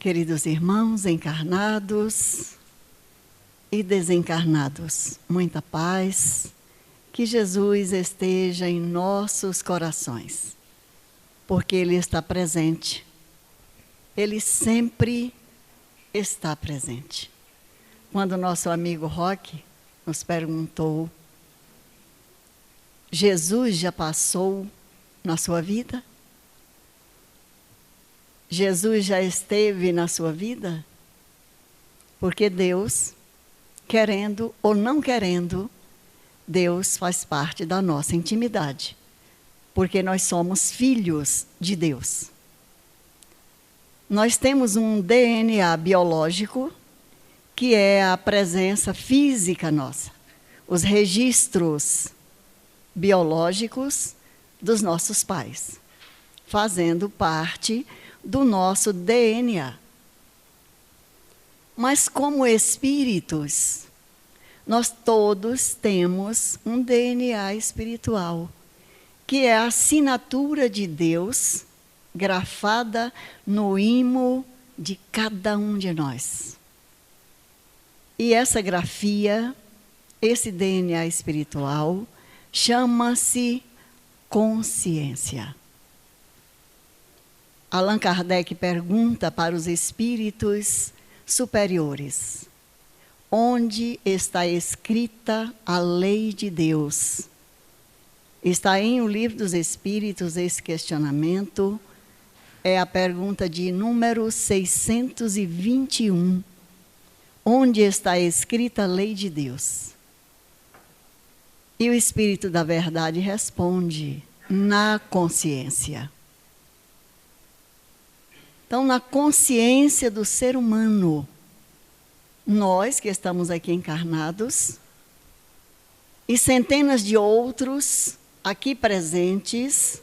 Queridos irmãos encarnados e desencarnados, muita paz, que Jesus esteja em nossos corações, porque Ele está presente, Ele sempre está presente. Quando nosso amigo Roque nos perguntou, Jesus já passou na sua vida? Jesus já esteve na sua vida? Porque Deus, querendo ou não querendo, Deus faz parte da nossa intimidade. Porque nós somos filhos de Deus. Nós temos um DNA biológico, que é a presença física nossa. Os registros biológicos dos nossos pais, fazendo parte do nosso DNA. Mas como espíritos, nós todos temos um DNA espiritual, que é a assinatura de Deus, grafada no imo de cada um de nós. E essa grafia, esse DNA espiritual, chama-se consciência. Allan Kardec pergunta para os espíritos superiores: onde está escrita a lei de Deus? Está em O Livro dos Espíritos esse questionamento, é a pergunta de número 621. Onde está escrita a lei de Deus? E o Espírito da Verdade responde: na consciência. Então, na consciência do ser humano, nós que estamos aqui encarnados, e centenas de outros aqui presentes,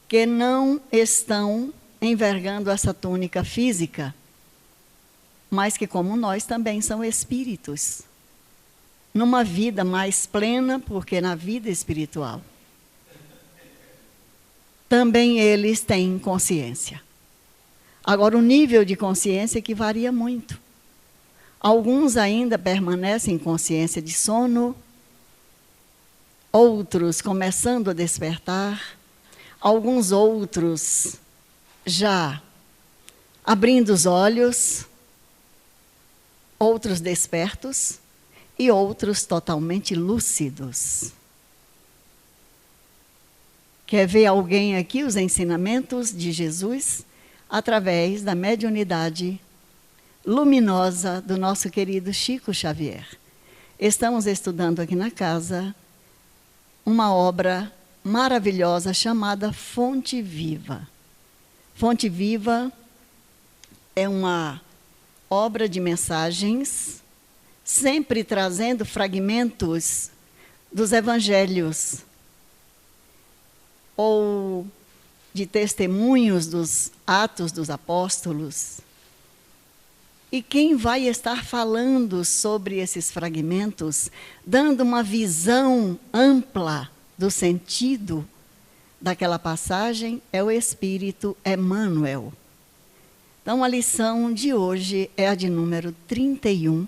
que não estão envergando essa túnica física, mas que, como nós, também são espíritos, numa vida mais plena, porque na vida espiritual, também eles têm consciência. Agora, o nível de consciência que varia muito. Alguns ainda permanecem em consciência de sono, outros começando a despertar, alguns outros já abrindo os olhos, outros despertos e outros totalmente lúcidos. Quer ver alguém aqui, os ensinamentos de Jesus, através da mediunidade luminosa do nosso querido Chico Xavier. Estamos estudando aqui na casa uma obra maravilhosa chamada Fonte Viva. Fonte Viva é uma obra de mensagens, sempre trazendo fragmentos dos evangelhos, ou de testemunhos dos Atos dos Apóstolos. E quem vai estar falando sobre esses fragmentos, dando uma visão ampla do sentido daquela passagem, é o Espírito Emmanuel. Então, a lição de hoje é a de número 31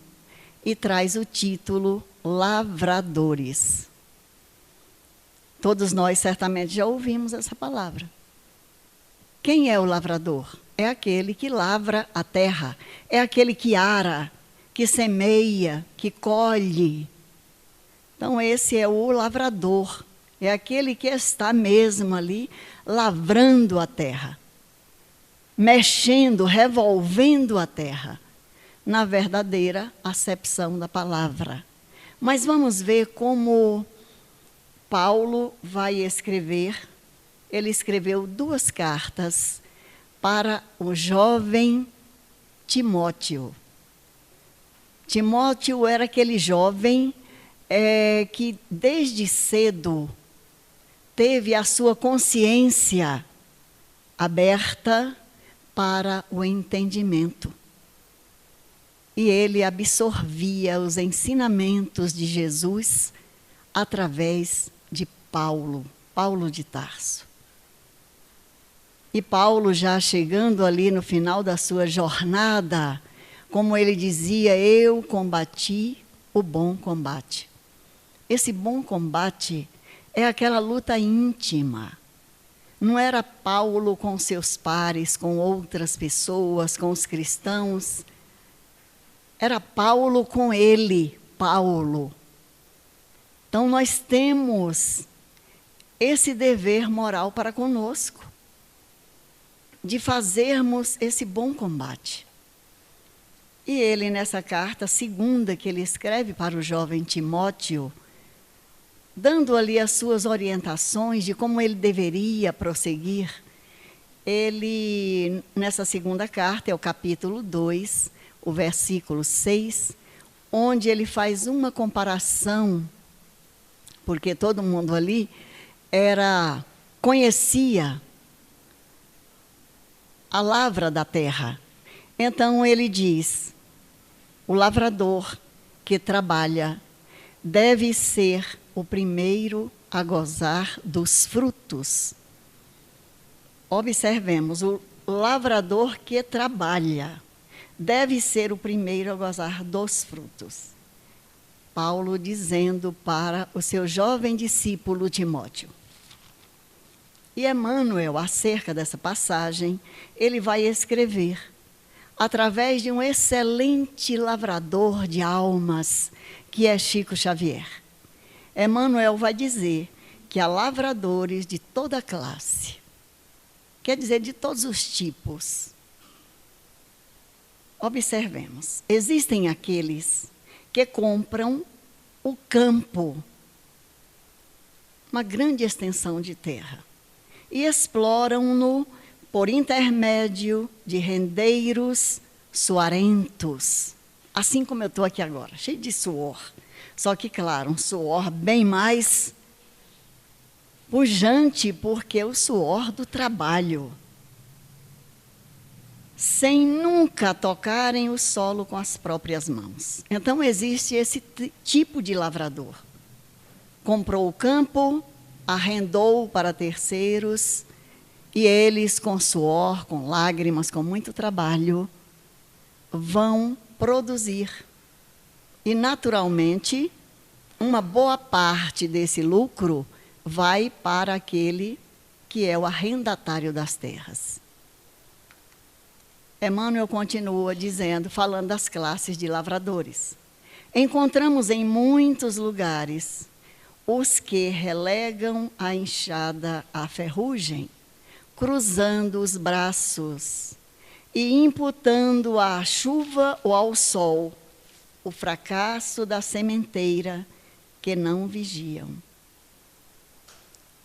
e traz o título Lavradores. Todos nós certamente já ouvimos essa palavra. Quem é o lavrador? É aquele que lavra a terra, é aquele que ara, que semeia, que colhe. Então, esse é o lavrador, é aquele que está mesmo ali lavrando a terra, mexendo, revolvendo a terra, na verdadeira acepção da palavra. Mas vamos ver como Paulo vai escrever. Ele escreveu 2 cartas para o jovem Timóteo. Timóteo era aquele jovem que desde cedo teve a sua consciência aberta para o entendimento. E ele absorvia os ensinamentos de Jesus através de Paulo de Tarso. E Paulo, já chegando ali no final da sua jornada, como ele dizia, eu combati o bom combate. Esse bom combate é aquela luta íntima. Não era Paulo com seus pares, com outras pessoas, com os cristãos. Era Paulo com ele, Paulo. Então nós temos esse dever moral para conosco, de fazermos esse bom combate. E ele, nessa carta segunda que ele escreve para o jovem Timóteo, dando ali as suas orientações de como ele deveria prosseguir, ele, nessa segunda carta, é o capítulo 2, o versículo 6, onde ele faz uma comparação, porque todo mundo ali conhecia a lavra da terra. Então ele diz, o lavrador que trabalha deve ser o primeiro a gozar dos frutos. Observemos, o lavrador que trabalha deve ser o primeiro a gozar dos frutos. Paulo dizendo para o seu jovem discípulo Timóteo. E Emmanuel, acerca dessa passagem, ele vai escrever, através de um excelente lavrador de almas, que é Chico Xavier. Emmanuel vai dizer que há lavradores de toda classe, quer dizer, de todos os tipos. Observemos, existem aqueles que compram o campo, uma grande extensão de terra, e exploram-no por intermédio de rendeiros suarentos, assim como eu estou aqui agora, cheio de suor. Só que, claro, um suor bem mais pujante, porque é o suor do trabalho. Sem nunca tocarem o solo com as próprias mãos. Então, existe esse tipo de lavrador. Comprou o campo, arrendou para terceiros, e eles, com suor, com lágrimas, com muito trabalho, vão produzir. E, naturalmente, uma boa parte desse lucro vai para aquele que é o arrendatário das terras. Emmanuel continua dizendo, falando das classes de lavradores. Encontramos em muitos lugares os que relegam a enxada à ferrugem, cruzando os braços e imputando à chuva ou ao sol o fracasso da sementeira que não vigiam.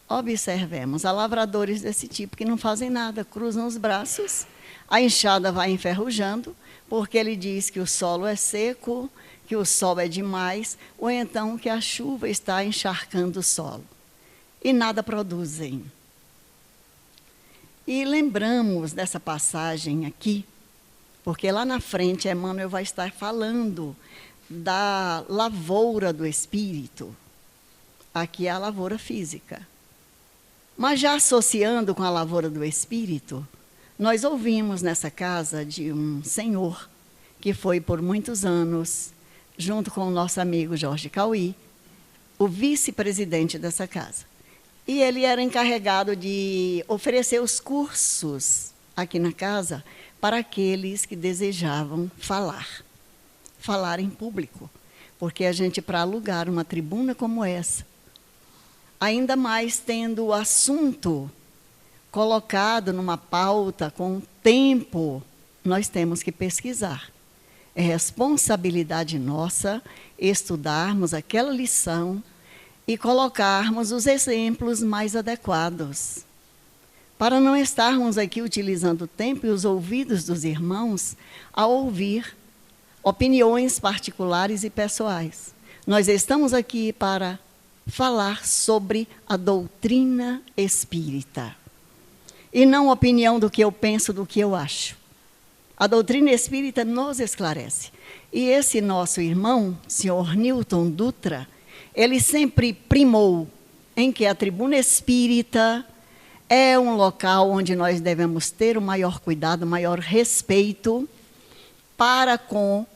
Observemos, há lavradores desse tipo que não fazem nada, cruzam os braços, a enxada vai enferrujando, porque ele diz que o solo é seco, que o sol é demais, ou então que a chuva está encharcando o solo. E nada produzem. E lembramos dessa passagem aqui, porque lá na frente Emmanuel vai estar falando da lavoura do espírito. Aqui é a lavoura física. Mas já associando com a lavoura do espírito, nós ouvimos nessa casa de um senhor que foi por muitos anos, junto com o nosso amigo Jorge Cauí, o vice-presidente dessa casa. E ele era encarregado de oferecer os cursos aqui na casa para aqueles que desejavam falar em público. Porque a gente, para alugar uma tribuna como essa, ainda mais tendo o assunto colocado numa pauta com tempo, nós temos que pesquisar. É responsabilidade nossa estudarmos aquela lição e colocarmos os exemplos mais adequados, para não estarmos aqui utilizando o tempo e os ouvidos dos irmãos a ouvir opiniões particulares e pessoais. Nós estamos aqui para falar sobre a doutrina espírita, e não a opinião do que eu penso, do que eu acho. A doutrina espírita nos esclarece. E esse nosso irmão, senhor Newton Dutra, ele sempre primou em que a tribuna espírita é um local onde nós devemos ter o maior cuidado, o maior respeito para com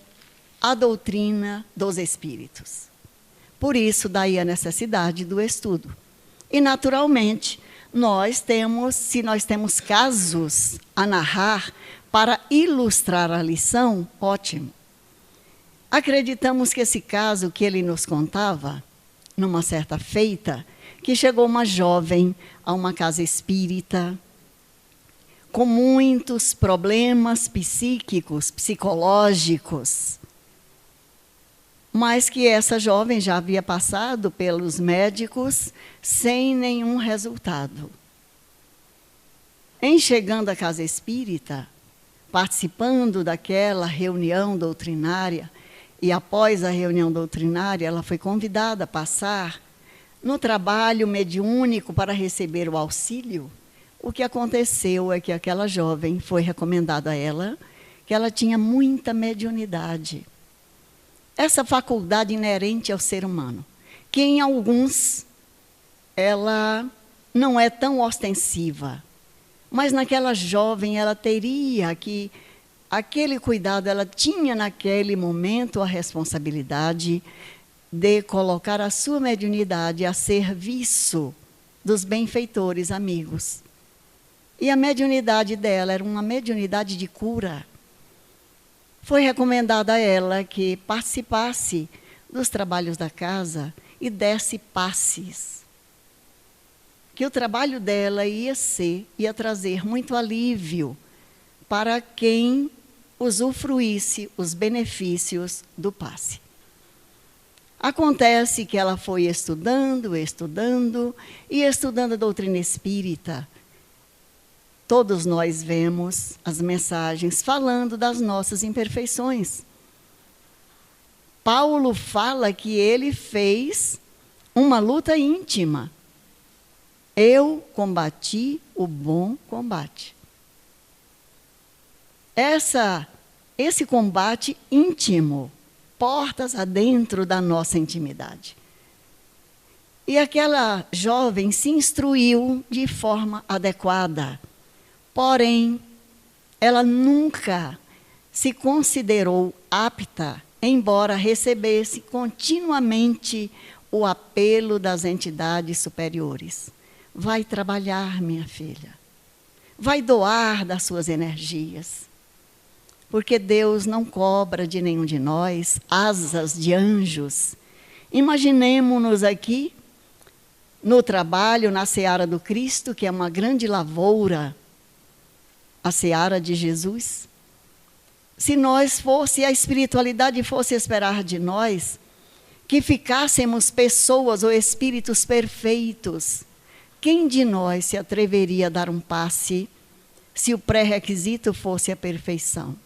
a doutrina dos espíritos. Por isso, daí a necessidade do estudo. E, naturalmente, se nós temos casos a narrar para ilustrar a lição, ótimo. Acreditamos que esse caso que ele nos contava, numa certa feita, que chegou uma jovem a uma casa espírita, com muitos problemas psíquicos, psicológicos, mas que essa jovem já havia passado pelos médicos sem nenhum resultado. Em chegando à casa espírita, participando daquela reunião doutrinária, e após a reunião doutrinária, ela foi convidada a passar no trabalho mediúnico para receber o auxílio. O que aconteceu é que aquela jovem foi recomendado a ela que ela tinha muita mediunidade. Essa faculdade inerente ao ser humano, que em alguns ela não é tão ostensiva, mas naquela jovem ela teria que aquele cuidado, ela tinha naquele momento a responsabilidade de colocar a sua mediunidade a serviço dos benfeitores amigos. E a mediunidade dela era uma mediunidade de cura. Foi recomendado a ela que participasse dos trabalhos da casa e desse passes. Que o trabalho dela ia trazer muito alívio para quem usufruísse os benefícios do passe. Acontece que ela foi estudando a doutrina espírita. Todos nós vemos as mensagens falando das nossas imperfeições. Paulo fala que ele fez uma luta íntima. Eu combati o bom combate. Esse combate íntimo, portas adentro da nossa intimidade. E aquela jovem se instruiu de forma adequada. Porém, ela nunca se considerou apta, embora recebesse continuamente o apelo das entidades superiores. Vai trabalhar, minha filha. Vai doar das suas energias. Porque Deus não cobra de nenhum de nós asas de anjos. Imaginemo-nos aqui, no trabalho, na seara do Cristo, que é uma grande lavoura, a seara de Jesus. Se a espiritualidade fosse esperar de nós que ficássemos pessoas ou espíritos perfeitos, quem de nós se atreveria a dar um passe se o pré-requisito fosse a perfeição?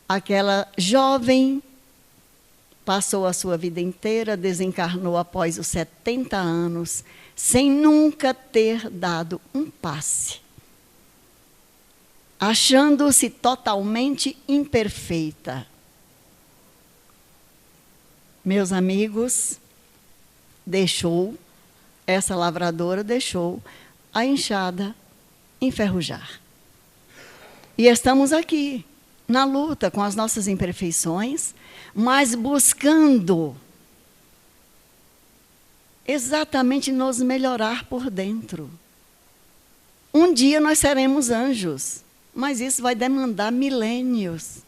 Aquela jovem passou a sua vida inteira, desencarnou após os 70 anos, sem nunca ter dado um passe, achando-se totalmente imperfeita. Meus amigos, essa lavradora deixou a enxada enferrujar. E estamos aqui, na luta com as nossas imperfeições, mas buscando exatamente nos melhorar por dentro. Um dia nós seremos anjos, mas isso vai demandar milênios.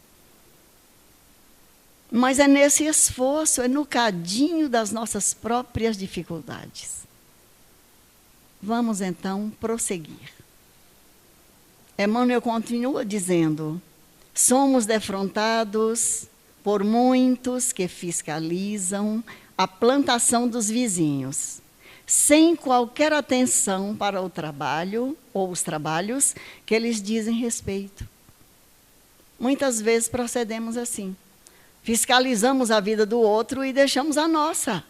Mas é nesse esforço, é no cadinho das nossas próprias dificuldades. Vamos então prosseguir. Emmanuel continua dizendo: somos defrontados por muitos que fiscalizam a plantação dos vizinhos, sem qualquer atenção para o trabalho ou os trabalhos que eles dizem respeito. Muitas vezes procedemos assim. Fiscalizamos a vida do outro e deixamos a nossa.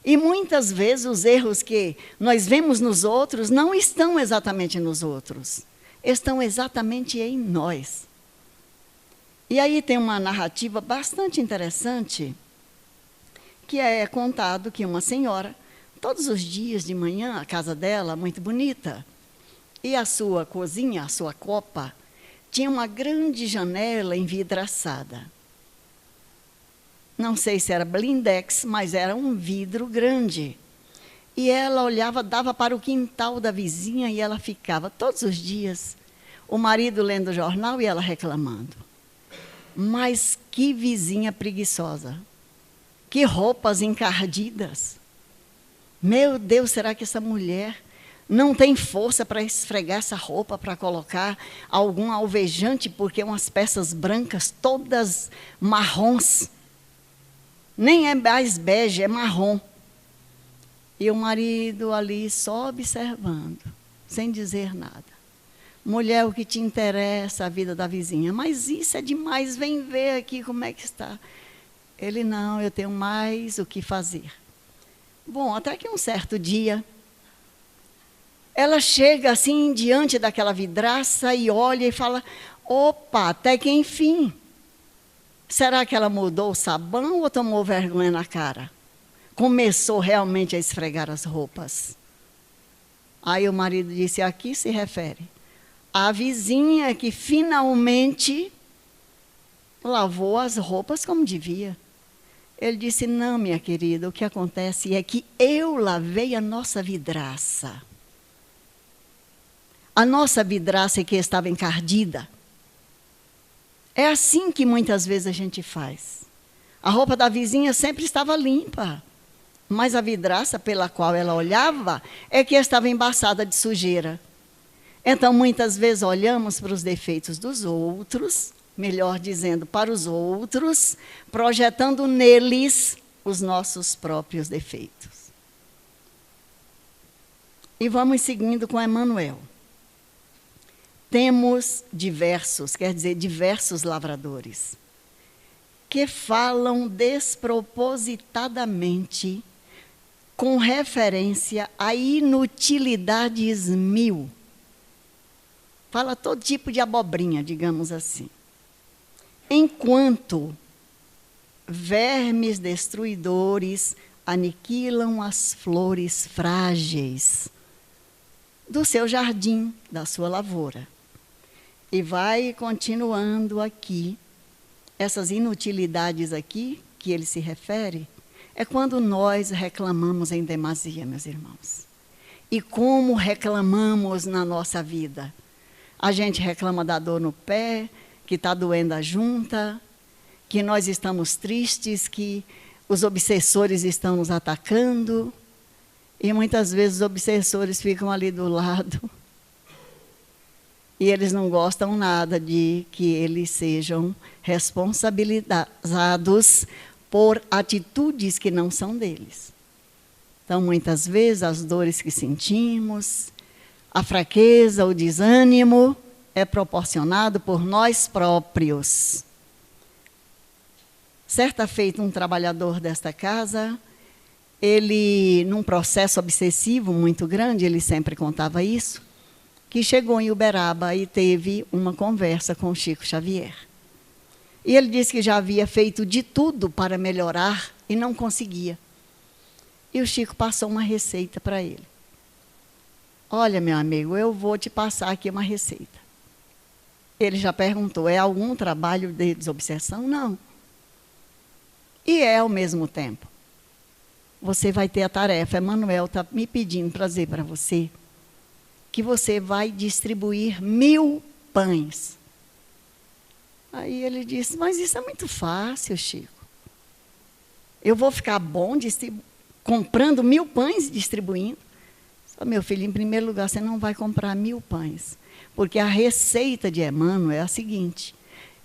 E muitas vezes os erros que nós vemos nos outros não estão exatamente nos outros, estão exatamente em nós. E aí tem uma narrativa bastante interessante, que é contado que uma senhora todos os dias de manhã, a casa dela, muito bonita. E a sua cozinha, a sua copa, tinha uma grande janela envidraçada. Não sei se era blindex, mas era um vidro grande. E ela olhava, dava para o quintal da vizinha e ela ficava todos os dias. O marido lendo o jornal e ela reclamando. Mas que vizinha preguiçosa. Que roupas encardidas. Meu Deus, será que essa mulher não tem força para esfregar essa roupa, para colocar algum alvejante, porque umas peças brancas, todas marrons. Nem é mais bege, é marrom. E o marido ali só observando, sem dizer nada. Mulher, o que te interessa, a vida da vizinha. Mas isso é demais, vem ver aqui como é que está. Ele, não, eu tenho mais o que fazer. Bom, até que um certo dia, ela chega assim diante daquela vidraça e olha e fala, opa, até que enfim. Será que ela mudou o sabão ou tomou vergonha na cara? Começou realmente a esfregar as roupas. Aí o marido disse, a que se refere? A vizinha que finalmente lavou as roupas como devia. Ele disse, não, minha querida, o que acontece é que eu lavei a nossa vidraça. A nossa vidraça que estava encardida. É assim que muitas vezes a gente faz. A roupa da vizinha sempre estava limpa, mas a vidraça pela qual ela olhava é que estava embaçada de sujeira. Então, muitas vezes olhamos para os defeitos dos outros, melhor dizendo, para os outros, projetando neles os nossos próprios defeitos. E vamos seguindo com Emmanuel. Temos diversos lavradores, que falam despropositadamente com referência a inutilidades mil. Fala todo tipo de abobrinha, digamos assim. Enquanto vermes destruidores aniquilam as flores frágeis do seu jardim, da sua lavoura. E vai continuando aqui, essas inutilidades aqui, que ele se refere, é quando nós reclamamos em demasia, meus irmãos. E como reclamamos na nossa vida? A gente reclama da dor no pé, que está doendo a junta, que nós estamos tristes, que os obsessores estão nos atacando. E muitas vezes os obsessores ficam ali do lado. E eles não gostam nada de que eles sejam responsabilizados por atitudes que não são deles. Então, muitas vezes, as dores que sentimos, a fraqueza, o desânimo, é proporcionado por nós próprios. Certa feita, um trabalhador desta casa, ele, num processo obsessivo muito grande, ele sempre contava isso, que chegou em Uberaba e teve uma conversa com o Chico Xavier. E ele disse que já havia feito de tudo para melhorar e não conseguia. E o Chico passou uma receita para ele. Olha, meu amigo, eu vou te passar aqui uma receita. Ele já perguntou, é algum trabalho de desobsessão? Não. E é ao mesmo tempo. Você vai ter a tarefa, Emmanuel está me pedindo para dizer para você, que você vai distribuir 1000 pães. Aí ele disse, mas isso é muito fácil, Chico. Eu vou ficar bom comprando 1000 pães e distribuindo? Só, meu filho, em primeiro lugar, você não vai comprar 1000 pães. Porque a receita de Emmanuel é a seguinte,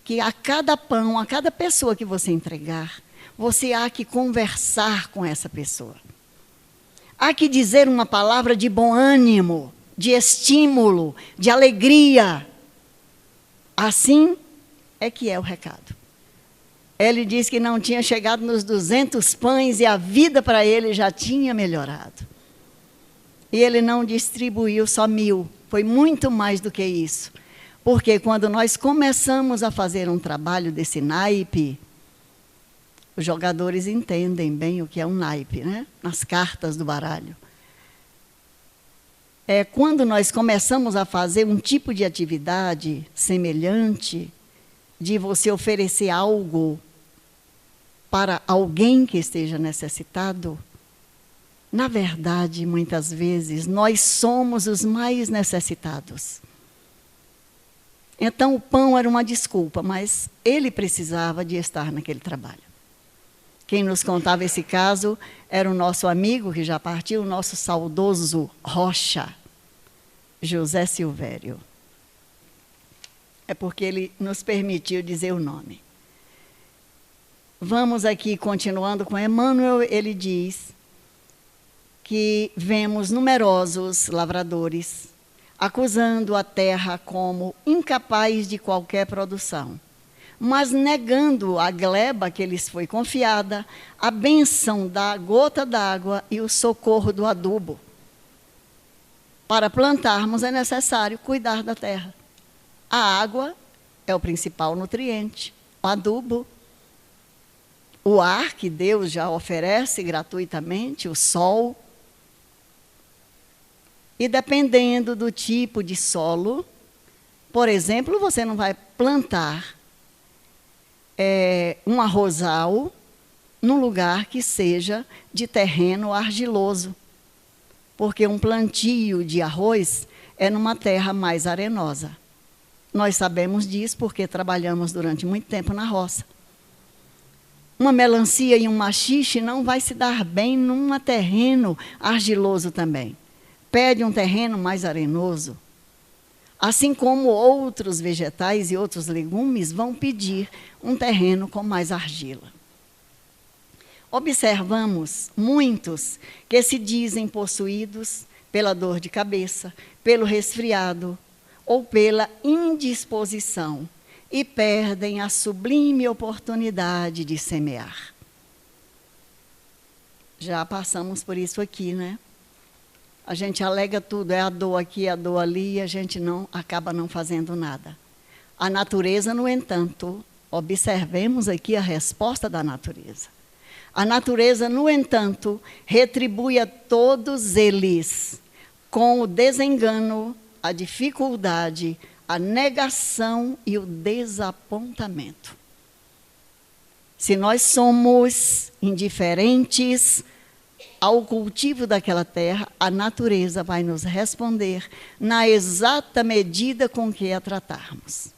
que a cada pão, a cada pessoa que você entregar, você há que conversar com essa pessoa. Há que dizer uma palavra de bom ânimo, de estímulo, de alegria. Assim é que é o recado. Ele disse que não tinha chegado nos 200 pães e a vida para ele já tinha melhorado. E ele não distribuiu só 1000, foi muito mais do que isso. Porque quando nós começamos a fazer um trabalho desse naipe, Os jogadores entendem bem o que é um naipe, né? Nas cartas do baralho. É quando nós começamos a fazer um tipo de atividade semelhante, de você oferecer algo para alguém que esteja necessitado, na verdade, muitas vezes, nós somos os mais necessitados. Então, o pão era uma desculpa, mas ele precisava de estar naquele trabalho. Quem nos contava esse caso era o nosso amigo, que já partiu, o nosso saudoso Rocha, José Silvério. É porque ele nos permitiu dizer o nome. Vamos aqui, continuando com Emmanuel, ele diz que vemos numerosos lavradores acusando a terra como incapaz de qualquer produção, mas negando a gleba que lhes foi confiada, a bênção da gota d'água e o socorro do adubo. Para plantarmos é necessário cuidar da terra. A água é o principal nutriente, o adubo, o ar que Deus já oferece gratuitamente, o sol. E dependendo do tipo de solo, por exemplo, você não vai plantar um arrozal num lugar que seja de terreno argiloso, porque um plantio de arroz é numa terra mais arenosa. Nós sabemos disso porque trabalhamos durante muito tempo na roça. Uma melancia e um maxixe não vai se dar bem num terreno argiloso também. Pede um terreno mais arenoso. Assim como outros vegetais e outros legumes vão pedir um terreno com mais argila. Observamos muitos que se dizem possuídos pela dor de cabeça, pelo resfriado ou pela indisposição e perdem a sublime oportunidade de semear. Já passamos por isso aqui, né? A gente alega tudo, é a dor aqui, é a dor ali, e a gente acaba não fazendo nada. A natureza, no entanto, observemos aqui a resposta da natureza. A natureza, no entanto, retribui a todos eles com o desengano, a dificuldade, a negação e o desapontamento. Se nós somos indiferentes ao cultivo daquela terra, a natureza vai nos responder na exata medida com que a tratarmos.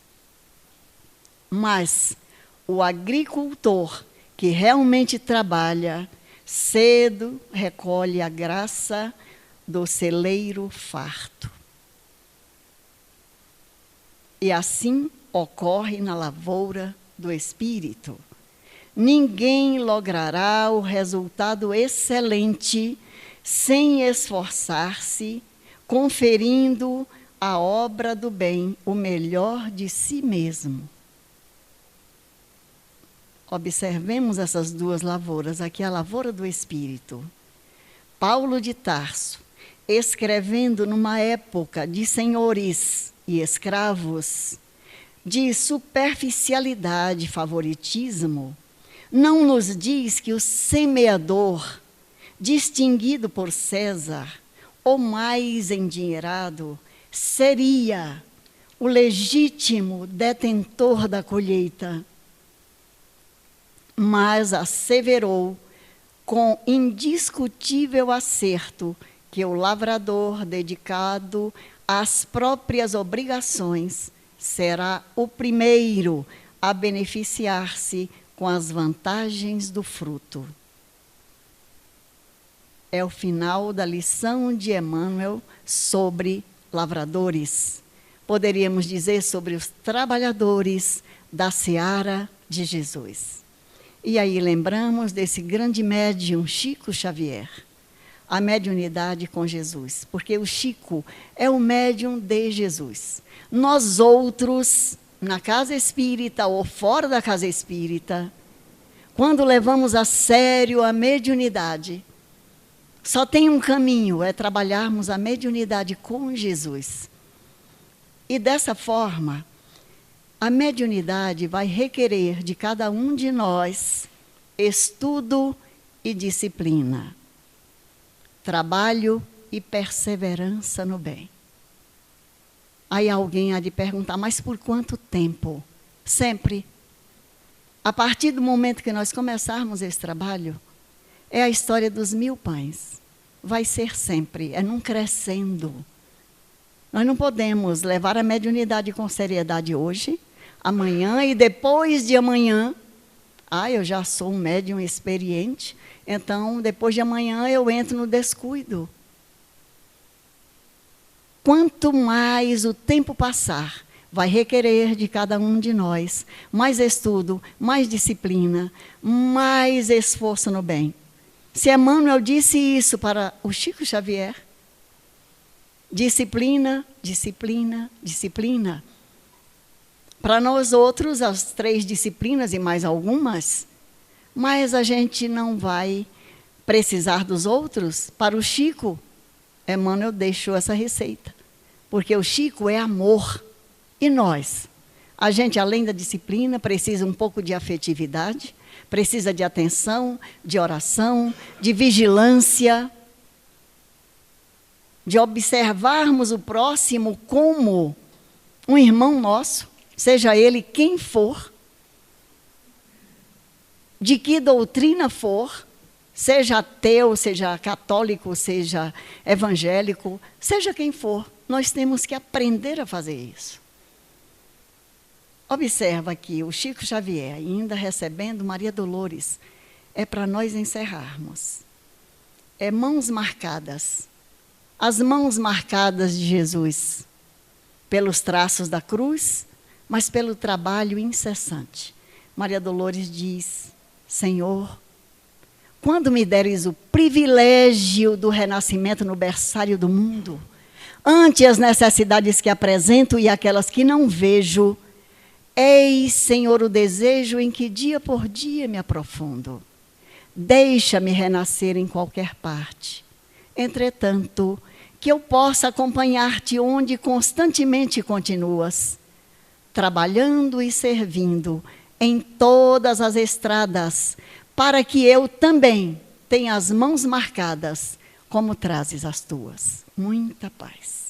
Mas o agricultor que realmente trabalha, cedo recolhe a graça do celeiro farto. E assim ocorre na lavoura do Espírito. Ninguém logrará o resultado excelente sem esforçar-se, conferindo à obra do bem o melhor de si mesmo. Observemos essas duas lavouras, aqui a lavoura do Espírito. Paulo de Tarso, escrevendo numa época de senhores e escravos, de superficialidade, favoritismo, não nos diz que o semeador, distinguido por César, ou mais endinheirado, seria o legítimo detentor da colheita, mas asseverou com indiscutível acerto que o lavrador dedicado às próprias obrigações será o primeiro a beneficiar-se com as vantagens do fruto. É o final da lição de Emmanuel sobre lavradores. Poderíamos dizer sobre os trabalhadores da seara de Jesus. E aí lembramos desse grande médium Chico Xavier, a mediunidade com Jesus, porque o Chico é o médium de Jesus. Nós outros, na casa espírita ou fora da casa espírita, quando levamos a sério a mediunidade, só tem um caminho, é trabalharmos a mediunidade com Jesus. E dessa forma, a mediunidade vai requerer de cada um de nós estudo e disciplina, trabalho e perseverança no bem. Aí alguém há de perguntar, mas por quanto tempo? Sempre. A partir do momento que nós começarmos esse trabalho, é a história dos 1000 pães. Vai ser sempre, é num crescendo. Nós não podemos levar a mediunidade com seriedade hoje, amanhã e depois de amanhã. Eu já sou um médium experiente, então depois de amanhã eu entro no descuido. Quanto mais o tempo passar, vai requerer de cada um de nós mais estudo, mais disciplina, mais esforço no bem. Se Emmanuel disse isso para o Chico Xavier, disciplina, disciplina, disciplina. Para nós outros, as 3 disciplinas e mais algumas, mas a gente não vai precisar dos outros. Para o Chico, Emmanuel deixou essa receita, porque o Chico é amor. E nós? A gente, além da disciplina, precisa um pouco de afetividade, precisa de atenção, de oração, de vigilância, de observarmos o próximo como um irmão nosso, seja ele quem for, de que doutrina for, seja ateu, seja católico, seja evangélico, seja quem for, nós temos que aprender a fazer isso. Observa aqui o Chico Xavier, ainda recebendo Maria Dolores, é para nós encerrarmos. É mãos marcadas, as mãos marcadas de Jesus, pelos traços da cruz, mas pelo trabalho incessante. Maria Dolores diz, Senhor, quando me deres o privilégio do renascimento no berçário do mundo, ante as necessidades que apresento e aquelas que não vejo, eis, Senhor, o desejo em que dia por dia me aprofundo. Deixa-me renascer em qualquer parte. Entretanto, que eu possa acompanhar-te onde constantemente continuas, trabalhando e servindo em todas as estradas, para que eu também tenha as mãos marcadas, como trazes as tuas. Muita paz.